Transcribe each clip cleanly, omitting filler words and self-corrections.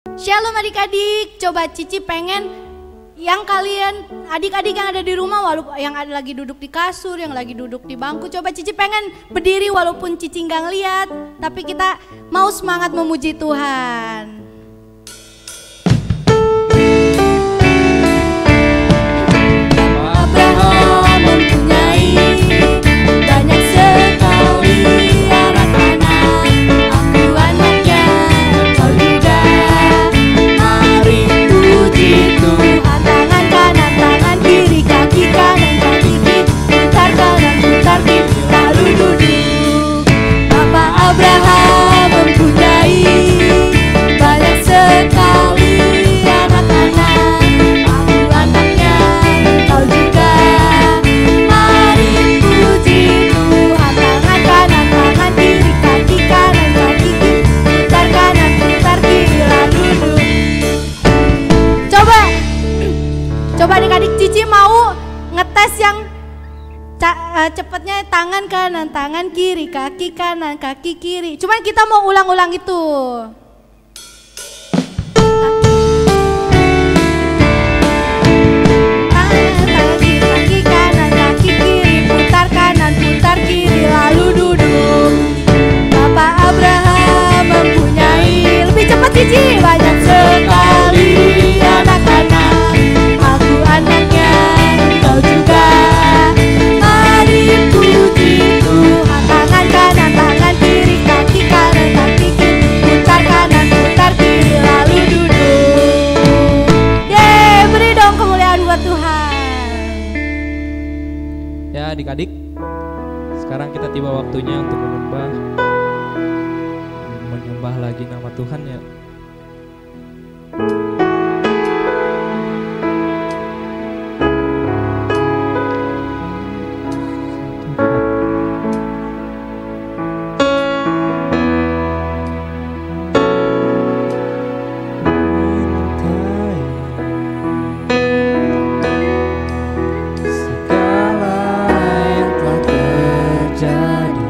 Shalom adik-adik, coba Cici pengen yang kalian adik-adik yang ada di rumah, walaupun yang ada lagi duduk di kasur, yang lagi duduk di bangku, coba Cici pengen berdiri walaupun Cici nggak ngeliat, tapi kita mau semangat memuji Tuhan. Abraham mempunyai banyak sekali anak-anak, aku anaknya, kau juga. Mari puji Tuhan, tangan kanan, tangan kiri, kaki kanan, kaki kiri, putar kanan, putar kiri, lalu duduk. Bapak Abraham mempunyai banyak sekali anak-anak, aku anaknya, kau juga. Mari puji Tuhan, tangan kanan, tangan kiri, kaki kanan, kaki kiri, putar kanan, putar kiri, lalu duduk. Coba adik-adik, Cici mau ngetes yang cepetnya tangan kanan, tangan kiri, kaki kanan, kaki kiri. Cuman kita mau ulang-ulang itu. Tangan kiri, kaki kanan, kaki kiri, putar kanan, putar kiri, lalu duduk. Bapak Abraham mempunyai, lebih cepat Cici, banyak sekali anak-anak, aku anaknya, kau juga. Mari puji Tuhan, tangan kanan, tangan kiri, kaki kanan, kaki kiri, putar kanan, putar kiri, lalu duduk. Yeay, beri dong kemuliaan buat Tuhan. Ya adik-adik, sekarang kita tiba waktunya untuk menyembah lagi nama Tuhan ya. Segala yang telah terjadi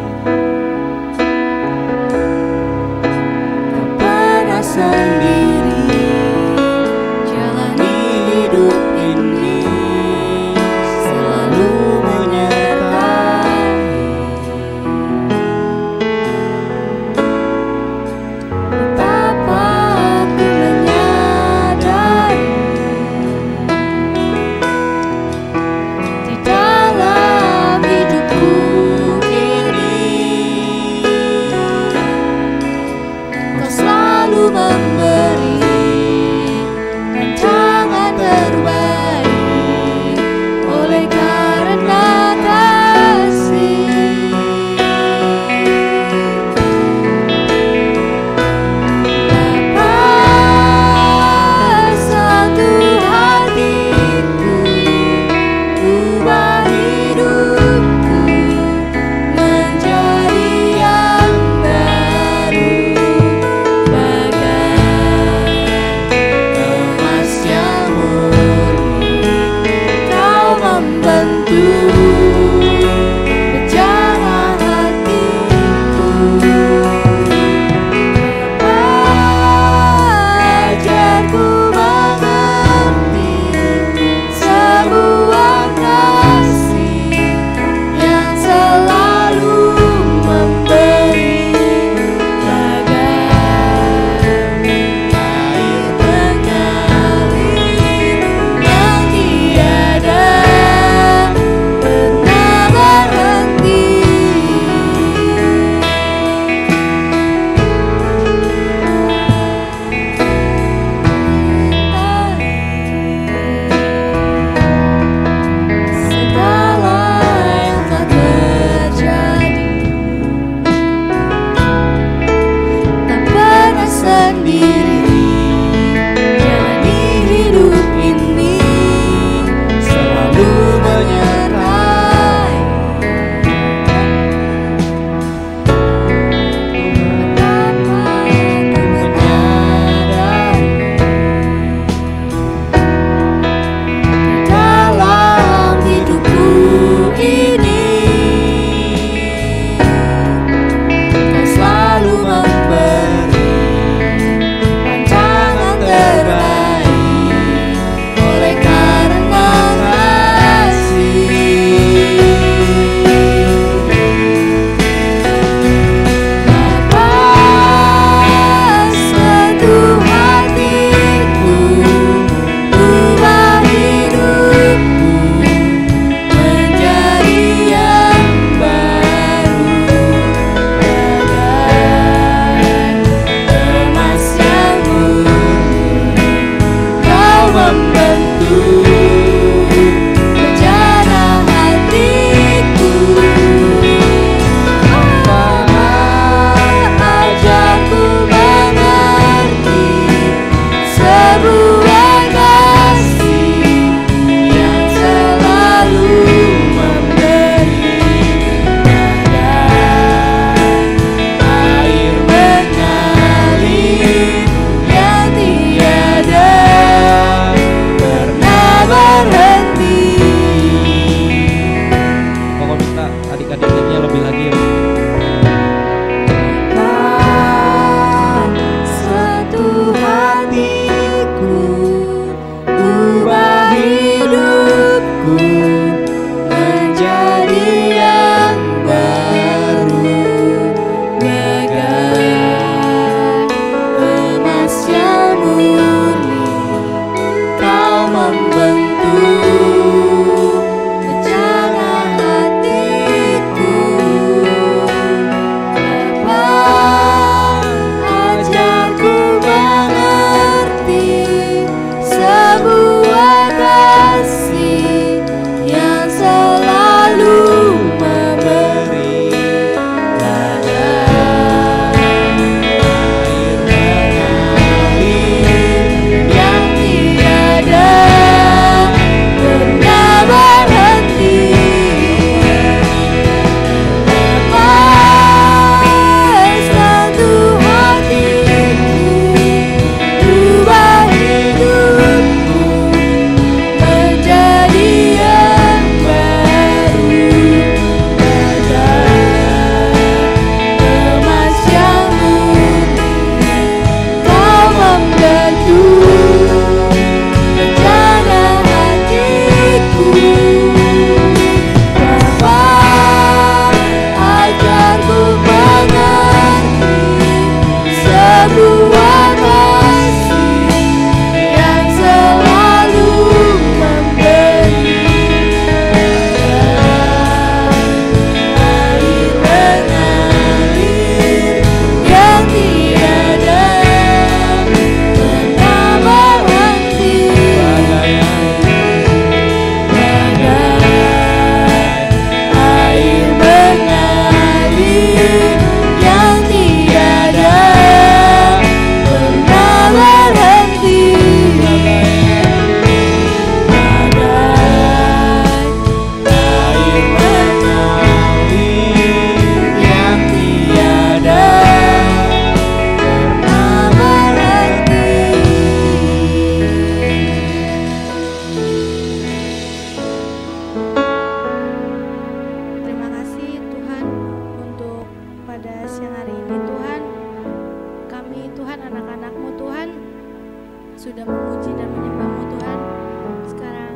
sudah memuji dan menyembah-Mu Tuhan. Sekarang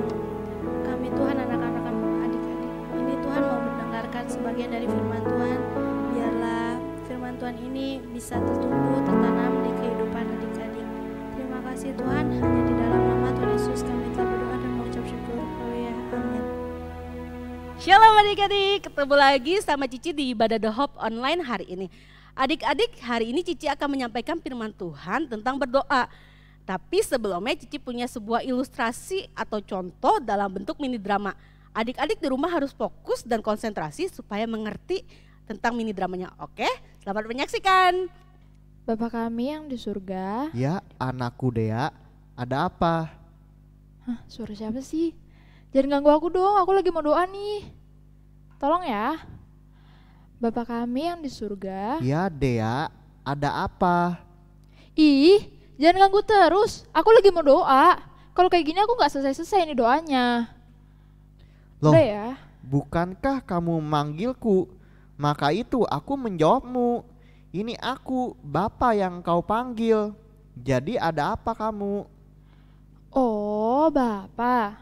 kami Tuhan, anak-anak adik-adik ini Tuhan mau mendengarkan sebagian dari firman Tuhan. Biarlah firman Tuhan ini bisa tertumbuh, tertanam di kehidupan adik-adik. Terima kasih Tuhan, hanya di dalam nama Tuhan Yesus kami telah berdoa dan mengucap syukur. Haleluya, amin. Shalom adik-adik, ketemu lagi sama Cici di Ibadah The Hope online hari ini. Adik-adik, hari ini Cici akan menyampaikan firman Tuhan tentang berdoa. Tapi sebelumnya Cici punya sebuah ilustrasi atau contoh dalam bentuk mini drama. Adik-adik di rumah harus fokus dan konsentrasi supaya mengerti tentang mini dramanya. Oke, selamat menyaksikan. Bapa kami yang di surga. Ya, anakku Dea, ada apa? Hah, suara siapa sih? Jangan ganggu aku dong, aku lagi mau doa nih. Tolong ya. Bapa kami yang di surga. Ya Dea, ada apa? Ih, jangan ganggu terus, aku lagi mau doa. Kalau kayak gini aku gak selesai-selesai nih doanya. Loh, Udah ya. bukankah kamu manggilku? Maka itu aku menjawabmu. Ini aku, Bapa yang kau panggil. Jadi ada apa kamu? Oh, Bapak.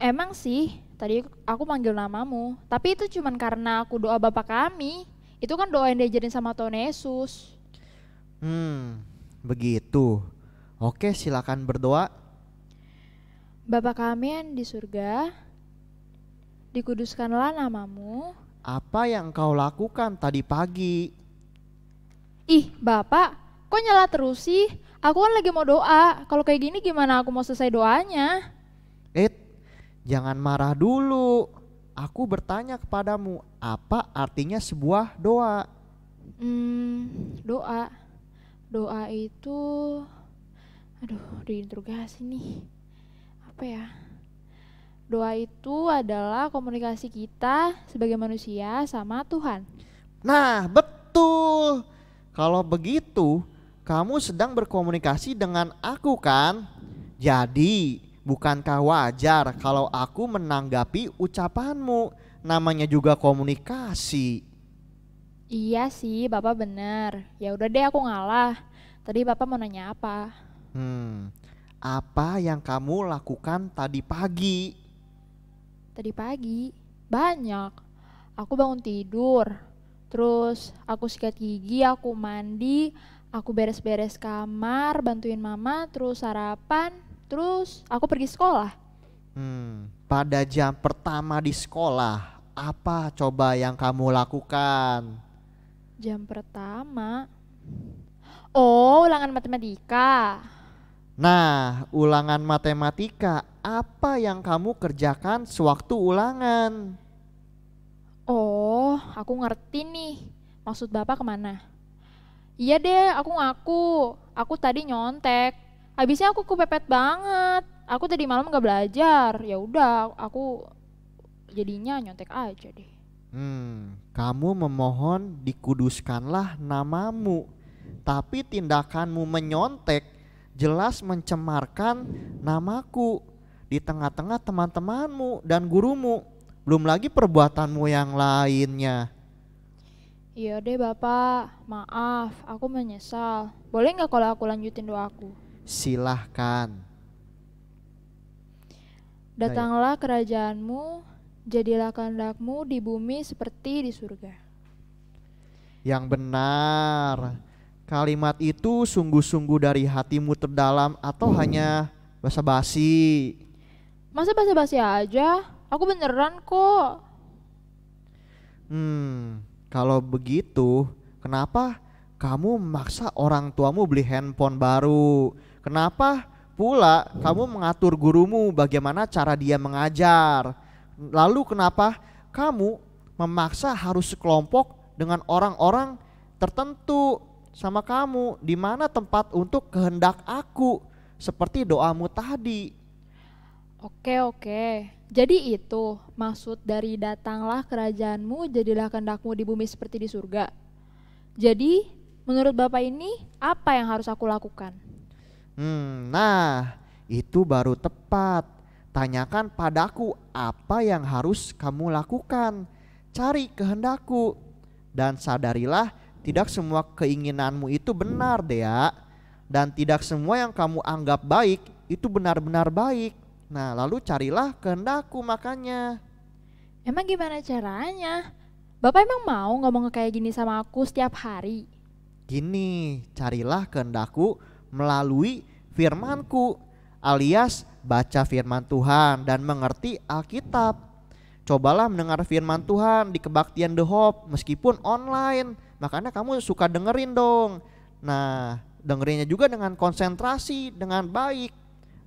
Emang sih, tadi aku manggil namamu. Tapi itu cuman karena aku doa Bapa kami. Itu kan doa yang diajarin sama Tuhan Yesus. Begitu. Oke, silakan berdoa. Bapa kami yang di surga, dikuduskanlah namamu. Apa yang kau lakukan tadi pagi? Ih, Bapak, kok nyala terus sih? Aku kan lagi mau doa. Kalau kayak gini gimana aku mau selesai doanya? Jangan marah dulu. Aku bertanya kepadamu, apa artinya sebuah doa? Doa. Doa itu, aduh, diinterogasi nih. Apa ya? Doa itu adalah komunikasi kita sebagai manusia sama Tuhan. Nah, betul. Kalau begitu, kamu sedang berkomunikasi dengan aku kan? Jadi, bukankah wajar kalau aku menanggapi ucapanmu? Namanya juga komunikasi. Iya sih, Bapak benar. Ya udah deh, aku ngalah. Tadi Bapak mau nanya apa? Apa yang kamu lakukan tadi pagi? Tadi pagi banyak. Aku bangun tidur, terus aku sikat gigi, aku mandi, aku beres-beres kamar, bantuin mama, terus sarapan, terus aku pergi sekolah. Pada jam pertama di sekolah, apa coba yang kamu lakukan? Jam pertama, oh, ulangan matematika. Nah, ulangan matematika, apa yang kamu kerjakan sewaktu ulangan? Oh, aku ngerti nih. Maksud Bapak kemana? Iya deh, aku ngaku. Aku tadi nyontek. Habisnya aku kepepet banget. Aku tadi malam gak belajar. Ya udah, aku jadinya nyontek aja deh. Kamu memohon dikuduskanlah namamu, tapi tindakanmu menyontek jelas mencemarkan namaku di tengah-tengah teman-temanmu dan gurumu. Belum lagi perbuatanmu yang lainnya. Iya deh Bapak, maaf, aku menyesal. Boleh gak kalau aku lanjutin doaku? Silahkan. Datanglah kerajaanmu, jadilah kehendakmu di bumi seperti di surga. Yang benar. Kalimat itu sungguh-sungguh dari hatimu terdalam atau hanya basa-basi? Masa basa-basi aja? Aku beneran kok. Kalau begitu, kenapa kamu memaksa orang tuamu beli handphone baru? Kenapa pula kamu mengatur gurumu bagaimana cara dia mengajar? Lalu kenapa kamu memaksa harus sekelompok dengan orang-orang tertentu sama kamu? Di mana tempat untuk kehendak aku seperti doamu tadi? Oke. Jadi itu maksud dari datanglah kerajaanmu, jadilah kehendakmu di bumi seperti di surga. Jadi menurut Bapak ini apa yang harus aku lakukan? Nah, itu baru tepat. Tanyakan padaku apa yang harus kamu lakukan. Cari kehendakku dan sadarilah tidak semua keinginanmu itu benar, Dea. dan tidak semua yang kamu anggap baik itu benar-benar baik. Nah, lalu carilah kehendakku makanya. Emang gimana caranya? Bapak emang mau ngomong kayak gini sama aku setiap hari? Gini, carilah kehendakku melalui firmanku, alias baca firman Tuhan dan mengerti Alkitab. Cobalah mendengar firman Tuhan di kebaktian The Hope meskipun online. Makanya kamu suka dengerin dong. Nah, dengerinnya juga dengan konsentrasi, dengan baik.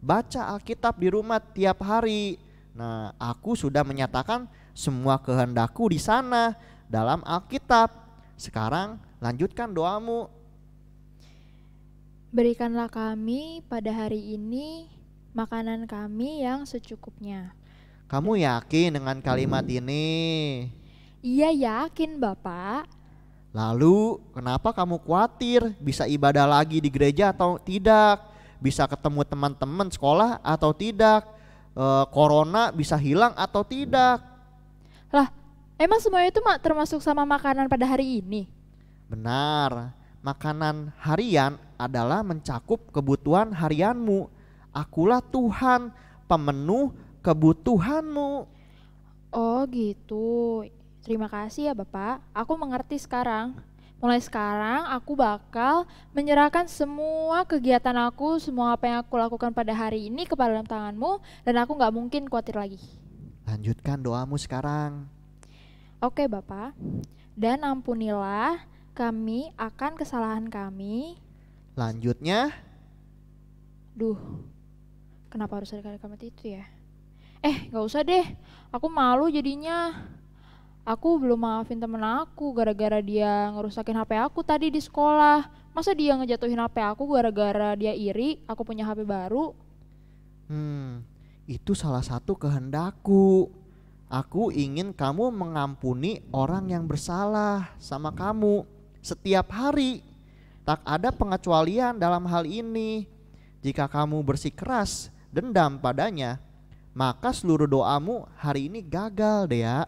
Baca Alkitab di rumah tiap hari. Nah, aku sudah menyatakan semua kehendakku di sana dalam Alkitab. Sekarang lanjutkan doamu. Berikanlah kami pada hari ini makanan kami yang secukupnya. Kamu yakin dengan kalimat ini? Iya yakin Bapak. Lalu kenapa kamu khawatir bisa ibadah lagi di gereja atau tidak? Bisa ketemu teman-teman sekolah atau tidak? Corona bisa hilang atau tidak? Lah, emang semua itu termasuk sama makanan pada hari ini? Benar, makanan harian adalah mencakup kebutuhan harianmu. Akulah Tuhan, pemenuh kebutuhanmu. Oh gitu. Terima kasih ya Bapak. Aku mengerti sekarang. Mulai sekarang aku bakal menyerahkan semua kegiatan aku, semua apa yang aku lakukan pada hari ini kepada dalam tangan-Mu, dan aku gak mungkin khawatir lagi. Lanjutkan doamu sekarang. Oke Bapak. Dan ampunilah kami akan kesalahan kami. Lanjutnya. Duh, kenapa harus ada kalimat itu ya? Gak usah deh, aku malu jadinya. Aku belum maafin temen aku gara-gara dia ngerusakin HP aku tadi di sekolah. Masa dia ngejatuhin HP aku gara-gara dia iri aku punya HP baru? Itu salah satu kehendakku. Aku ingin kamu mengampuni orang yang bersalah sama kamu setiap hari. Tak ada pengecualian dalam hal ini. Jika kamu bersikeras dendam padanya, maka seluruh doamu hari ini gagal deh ya.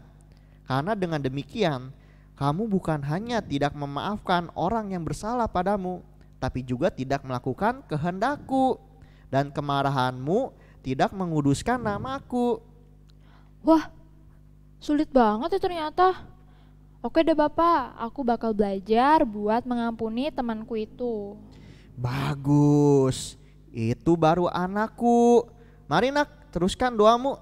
Karena dengan demikian, kamu bukan hanya tidak memaafkan orang yang bersalah padamu, tapi juga tidak melakukan kehendakku. Dan kemarahanmu tidak menguduskan namaku. Wah, sulit banget ya ternyata. Oke deh Bapak, aku bakal belajar buat mengampuni temanku itu. Bagus, itu baru anakku. Mari nak, teruskan doamu.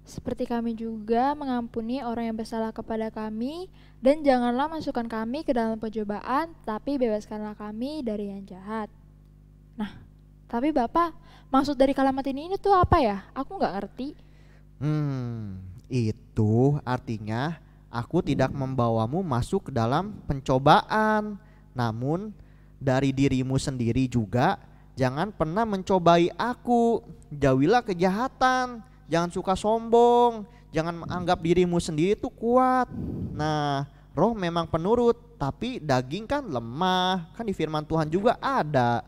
Seperti kami juga mengampuni orang yang bersalah kepada kami, dan janganlah masukkan kami ke dalam pencobaan, tapi bebaskanlah kami dari yang jahat. Nah, tapi Bapak, maksud dari kalimat ini tuh apa ya? Aku gak ngerti. Itu artinya aku tidak membawamu masuk ke dalam pencobaan. Namun dari dirimu sendiri juga jangan pernah mencobai aku. Jauhilah kejahatan. Jangan suka sombong, jangan menganggap dirimu sendiri itu kuat. Nah, roh memang penurut, tapi daging kan lemah. Kan di firman Tuhan juga ada.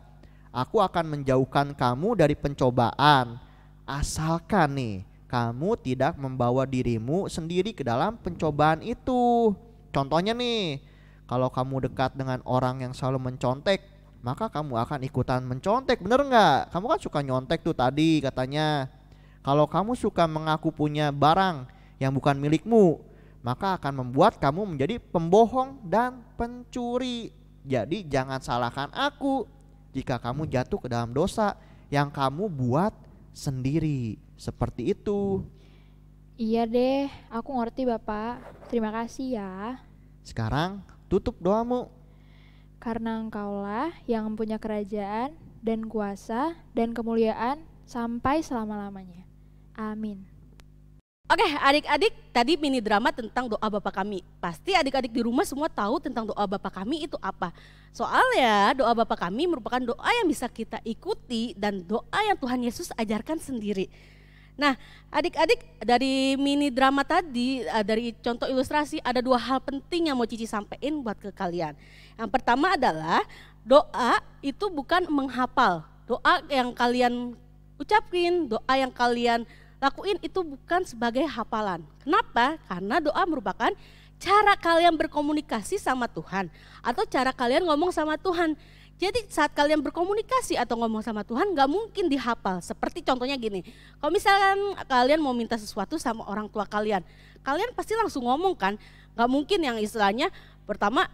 Aku akan menjauhkan kamu dari pencobaan. Asalkan nih, kamu tidak membawa dirimu sendiri ke dalam pencobaan itu. Contohnya nih, kalau kamu dekat dengan orang yang selalu mencontek, maka kamu akan ikutan mencontek, bener gak? Kamu kan suka nyontek tuh tadi katanya. Kalau kamu suka mengaku punya barang yang bukan milikmu, maka akan membuat kamu menjadi pembohong dan pencuri. Jadi jangan salahkan aku jika kamu jatuh ke dalam dosa yang kamu buat sendiri. Seperti itu. Iya deh, aku ngerti Bapak. Terima kasih ya. Sekarang tutup doamu. Karena Engkaulah yang punya kerajaan dan kuasa dan kemuliaan sampai selama-lamanya. Amin. Oke, adik-adik, tadi mini drama tentang doa Bapa Kami. Pasti adik-adik di rumah semua tahu tentang doa Bapa Kami itu apa. Soalnya doa Bapa Kami merupakan doa yang bisa kita ikuti dan doa yang Tuhan Yesus ajarkan sendiri. Nah, adik-adik, dari mini drama tadi, dari contoh ilustrasi, ada dua hal penting yang mau Cici sampaikan buat ke kalian. Yang pertama adalah doa itu bukan menghafal. Doa yang kalian ucapin, doa yang kalian lakuin itu bukan sebagai hafalan. Kenapa? Karena doa merupakan cara kalian berkomunikasi sama Tuhan atau cara kalian ngomong sama Tuhan. Jadi saat kalian berkomunikasi atau ngomong sama Tuhan gak mungkin dihafal. Seperti contohnya gini, kalau misalkan kalian mau minta sesuatu sama orang tua kalian, kalian pasti langsung ngomong kan. Gak mungkin yang istilahnya pertama,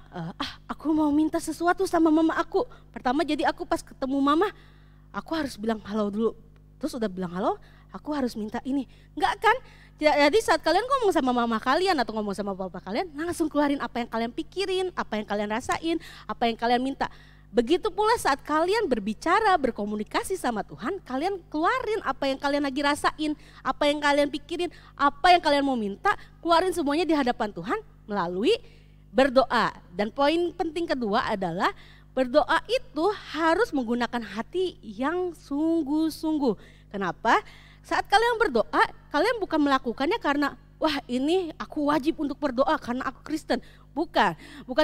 aku mau minta sesuatu sama mama aku. Pertama jadi aku pas ketemu mama, aku harus bilang halo dulu. Terus udah bilang halo, aku harus minta ini. Enggak kan? Jadi saat kalian ngomong sama mama kalian atau ngomong sama papa kalian, langsung keluarin apa yang kalian pikirin, apa yang kalian rasain, apa yang kalian minta. Begitu pula saat kalian berbicara, berkomunikasi sama Tuhan, kalian keluarin apa yang kalian lagi rasain, apa yang kalian pikirin, apa yang kalian mau minta, keluarin semuanya di hadapan Tuhan melalui berdoa. Dan poin penting kedua adalah berdoa itu harus menggunakan hati yang sungguh-sungguh. Kenapa? Saat kalian berdoa, kalian bukan melakukannya karena wah ini aku wajib untuk berdoa karena aku Kristen. Bukan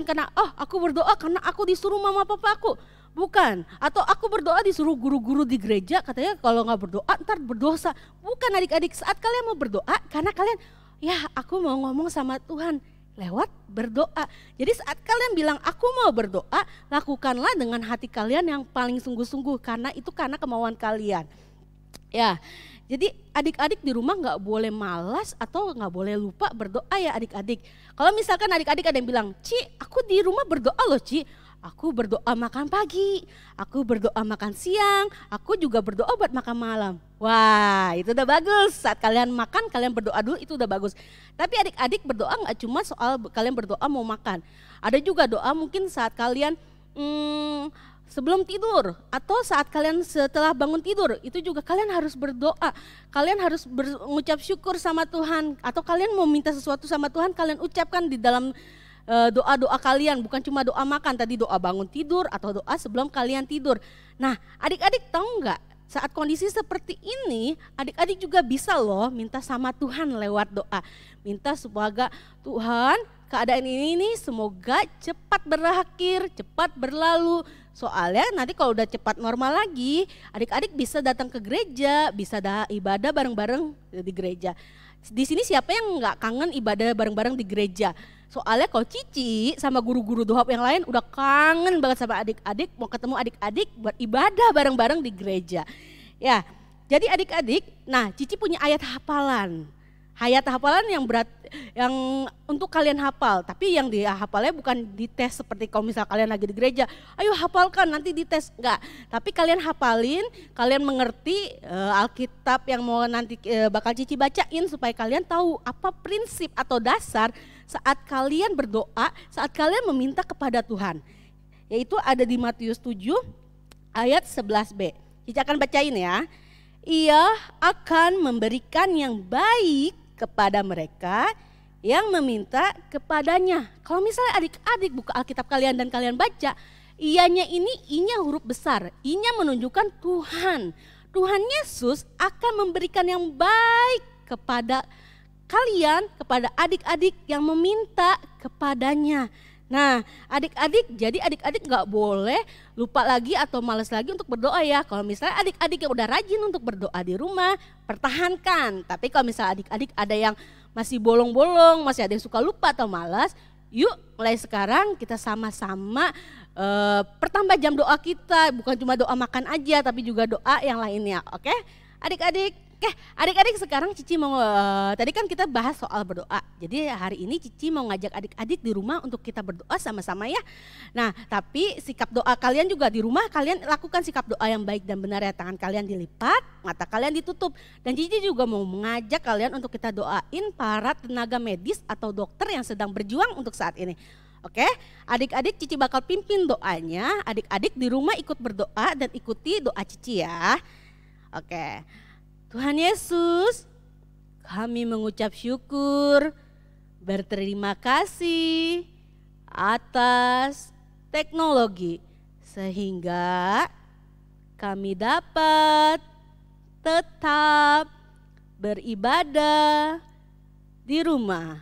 karena aku berdoa karena aku disuruh mama papa aku. Bukan, atau aku berdoa disuruh guru-guru di gereja katanya kalau nggak berdoa ntar berdosa. Bukan adik-adik, saat kalian mau berdoa karena kalian ya aku mau ngomong sama Tuhan lewat berdoa. Jadi saat kalian bilang aku mau berdoa, lakukanlah dengan hati kalian yang paling sungguh-sungguh karena itu karena kemauan kalian. Ya, jadi adik-adik di rumah nggak boleh malas atau nggak boleh lupa berdoa ya adik-adik. Kalau misalkan adik-adik ada yang bilang, Ci aku di rumah berdoa loh Ci. Aku berdoa makan pagi, aku berdoa makan siang, aku juga berdoa buat makan malam. Wah itu udah bagus, saat kalian makan kalian berdoa dulu itu udah bagus. Tapi adik-adik berdoa nggak cuma soal kalian berdoa mau makan. Ada juga doa mungkin saat kalian sebelum tidur atau saat kalian setelah bangun tidur itu juga kalian harus berdoa. Kalian harus mengucap syukur sama Tuhan atau kalian mau minta sesuatu sama Tuhan kalian ucapkan di dalam doa-doa kalian, bukan cuma doa makan tadi doa bangun tidur atau doa sebelum kalian tidur. Nah adik-adik tahu nggak saat kondisi seperti ini adik-adik juga bisa loh minta sama Tuhan lewat doa. Minta semoga Tuhan keadaan ini semoga cepat berakhir, cepat berlalu. Soalnya nanti kalau udah cepat normal lagi, adik-adik bisa datang ke gereja, bisa ibadah bareng-bareng di gereja. Di sini siapa yang nggak kangen ibadah bareng-bareng di gereja? Soalnya kalau Cici sama guru-guru dohop yang lain udah kangen banget sama adik-adik, mau ketemu adik-adik buat ibadah bareng-bareng di gereja. Ya, jadi adik-adik, nah Cici punya ayat hafalan. Ayat hafalan yang berat, yang untuk kalian hafal, tapi yang dihafalnya bukan dites seperti kalau misal kalian lagi di gereja, ayo hafalkan nanti dites, enggak. Tapi kalian hafalin, kalian mengerti Alkitab yang mau nanti bakal Cici bacain supaya kalian tahu apa prinsip atau dasar saat kalian berdoa, saat kalian meminta kepada Tuhan. Yaitu ada di Matius 7 ayat 11b. Cici akan bacain ya. Ia akan memberikan yang baik kepada mereka yang meminta kepadanya. Kalau misalnya adik-adik buka Alkitab kalian dan kalian baca, ianya ini i-nya huruf besar, i-nya menunjukkan Tuhan. Tuhan Yesus akan memberikan yang baik kepada kalian, kepada adik-adik yang meminta kepadanya. Nah adik-adik, jadi adik-adik gak boleh lupa lagi atau malas lagi untuk berdoa ya. Kalau misalnya adik-adik yang udah rajin untuk berdoa di rumah, pertahankan. Tapi kalau misalnya adik-adik ada yang masih bolong-bolong, masih ada yang suka lupa atau malas, yuk mulai sekarang kita sama-sama pertambah jam doa kita. Bukan cuma doa makan aja tapi juga doa yang lainnya, oke? Adik-adik. Oke, adik-adik sekarang Cici mau, tadi kan kita bahas soal berdoa. Jadi hari ini Cici mau ngajak adik-adik di rumah untuk kita berdoa sama-sama ya. Nah tapi sikap doa kalian juga di rumah, kalian lakukan sikap doa yang baik dan benar ya. Tangan kalian dilipat, mata kalian ditutup. Dan Cici juga mau mengajak kalian untuk kita doain para tenaga medis atau dokter yang sedang berjuang untuk saat ini. Oke, adik-adik Cici bakal pimpin doanya, adik-adik di rumah ikut berdoa dan ikuti doa Cici ya. Oke. Tuhan Yesus, kami mengucap syukur, berterima kasih atas teknologi sehingga kami dapat tetap beribadah di rumah.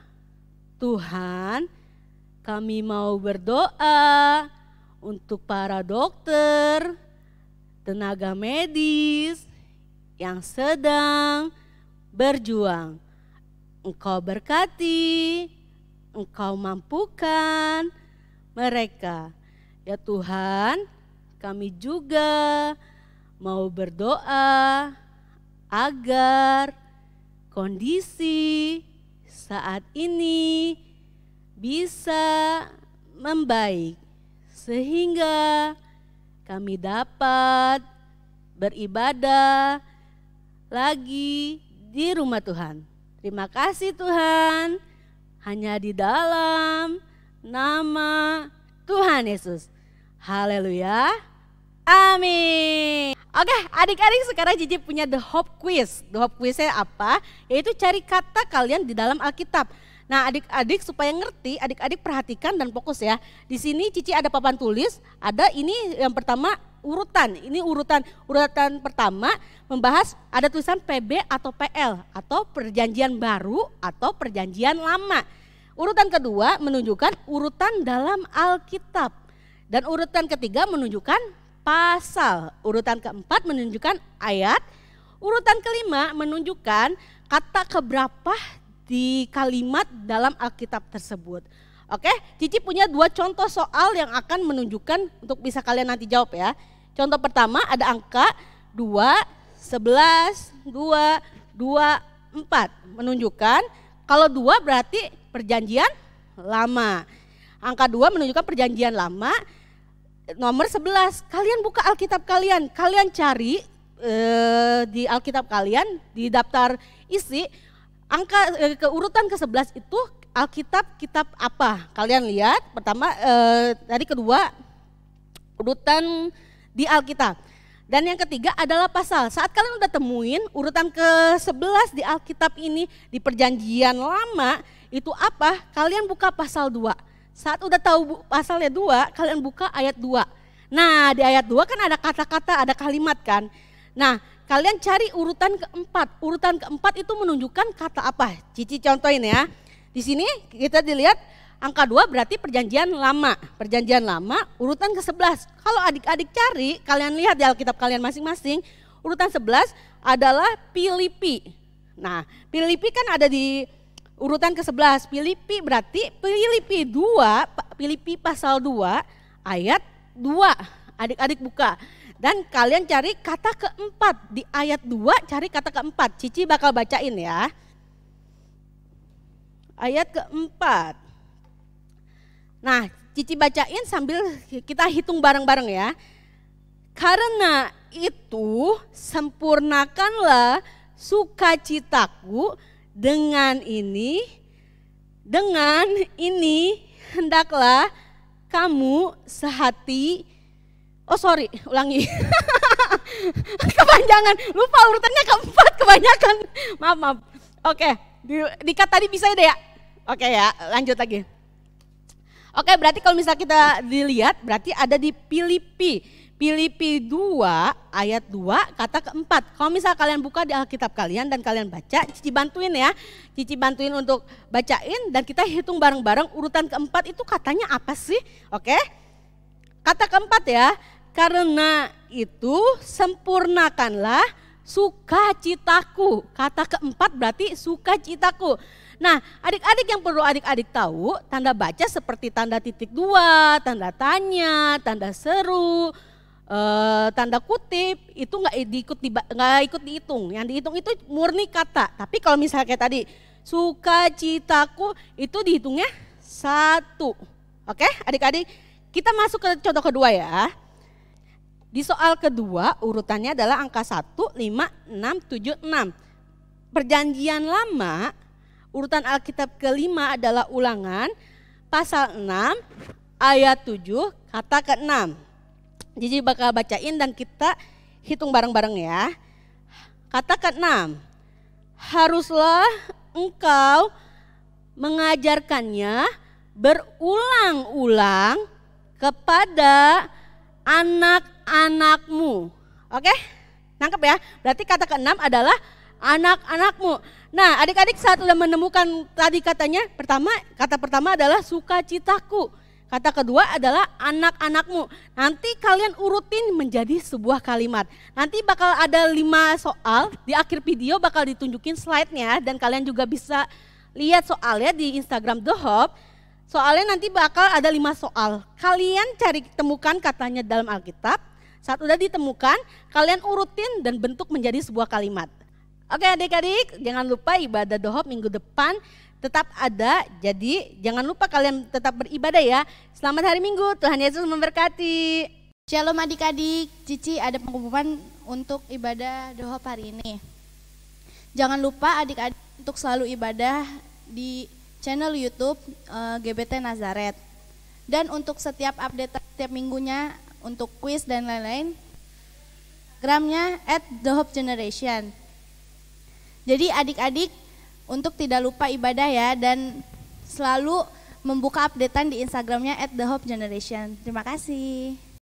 Tuhan, kami mau berdoa untuk para dokter, tenaga medis, yang sedang berjuang. Engkau berkati, Engkau mampukan mereka. Ya Tuhan, kami juga mau berdoa agar kondisi saat ini bisa membaik sehingga kami dapat beribadah lagi di rumah Tuhan. Terima kasih Tuhan, hanya di dalam nama Tuhan Yesus. Haleluya. Amin. Oke, adik-adik, sekarang Cici punya The Hope Quiz. The Hope Quiznya apa? Yaitu cari kata kalian di dalam Alkitab. Nah, adik-adik supaya ngerti, adik-adik perhatikan dan fokus ya. Di sini Cici ada papan tulis, ada ini yang pertama urutan. Ini urutan pertama membahas ada tulisan PB atau PL atau perjanjian baru atau perjanjian lama. Urutan kedua menunjukkan urutan dalam Alkitab. Dan urutan ketiga menunjukkan pasal. Urutan keempat menunjukkan ayat. Urutan kelima menunjukkan kata keberapa di kalimat dalam Alkitab tersebut. Oke, Cici punya 2 contoh soal yang akan menunjukkan untuk bisa kalian nanti jawab ya. Contoh pertama ada angka 2, 11, 2, 2, 4. Menunjukkan kalau 2 berarti perjanjian lama. Angka 2 menunjukkan perjanjian lama. Nomor 11, kalian buka Alkitab kalian cari di Alkitab kalian, di daftar isi, angka keurutan ke-11 itu Alkitab kitab apa? Kalian lihat, pertama tadi kedua urutan di Alkitab. Dan yang ketiga adalah pasal. Saat kalian udah temuin urutan ke-11 di Alkitab ini, di perjanjian lama, itu apa? Kalian buka pasal 2. Saat udah tahu pasalnya 2, kalian buka ayat 2. Nah, di ayat 2 kan ada kata-kata, ada kalimat kan. Nah, kalian cari urutan keempat. Urutan keempat itu menunjukkan kata apa? Cici contohin ya. Di sini kita dilihat angka 2 berarti perjanjian lama. Perjanjian lama urutan ke-11. Kalau adik-adik cari, kalian lihat di Alkitab kalian masing-masing, urutan 11 adalah Filipi. Nah, Filipi kan ada di urutan ke-11, Filipi berarti Filipi 2, Filipi pasal 2 ayat 2, adik-adik buka. Dan kalian cari kata keempat, di ayat 2 cari kata keempat, Cici bakal bacain ya. Ayat keempat. Nah, Cici bacain sambil kita hitung bareng-bareng ya. Karena itu sempurnakanlah sukacitaku. Dengan ini hendaklah kamu sehati. Ulangi. Kepanjangan, lupa urutannya keempat, kebanyakan. Maaf. Oke, dikat tadi bisa deh ya. Oke ya, lanjut lagi. Oke, berarti kalau misalnya kita dilihat, berarti ada di Filipi 2 ayat 2 kata keempat. Kalau misal kalian buka di Alkitab kalian dan kalian baca, Cici bantuin ya. Cici bantuin untuk bacain dan kita hitung bareng-bareng urutan keempat itu katanya apa sih? Oke. Kata keempat ya. Karena itu sempurnakanlah sukacitaku. Kata keempat berarti sukacitaku. Nah, adik-adik yang perlu adik-adik tahu, tanda baca seperti tanda titik 2, tanda tanya, tanda seru, tanda kutip itu nggak ikut dihitung. Yang dihitung itu murni kata. Tapi kalau misalnya kayak tadi sukacitaku itu dihitungnya 1. Oke, adik-adik, kita masuk ke contoh kedua ya. Di soal kedua urutannya adalah angka 1, 5, 6, 7, 6. Perjanjian lama urutan Alkitab kelima adalah Ulangan pasal 6 ayat 7 kata ke-6. Jadi bakal bacain dan kita hitung bareng-bareng ya. Kata ke-6, haruslah engkau mengajarkannya berulang-ulang kepada anak-anakmu. Oke? Nangkep ya? Berarti kata ke-6 adalah anak-anakmu. Nah, adik-adik saat udah menemukan tadi katanya, kata pertama adalah sukacitaku. Kata kedua adalah anak-anakmu. Nanti kalian urutin menjadi sebuah kalimat. Nanti bakal ada 5 soal, di akhir video bakal ditunjukin slide-nya dan kalian juga bisa lihat soalnya di Instagram The Hope. Soalnya nanti bakal ada 5 soal. Kalian cari temukan katanya dalam Alkitab. Saat udah ditemukan, kalian urutin dan bentuk menjadi sebuah kalimat. Oke adik-adik, jangan lupa ibadah dohop minggu depan tetap ada. Jadi jangan lupa kalian tetap beribadah ya. Selamat hari Minggu, Tuhan Yesus memberkati. Shalom adik-adik, Cici ada pengumuman untuk ibadah dohop hari ini. Jangan lupa adik-adik untuk selalu ibadah di channel YouTube GBT Nazaret. Dan untuk setiap update setiap minggunya untuk kuis dan lain-lain, Instagramnya @thehopgeneration. Jadi adik-adik untuk tidak lupa ibadah ya, dan selalu membuka updatean di Instagramnya @thehopgeneration. Terima kasih.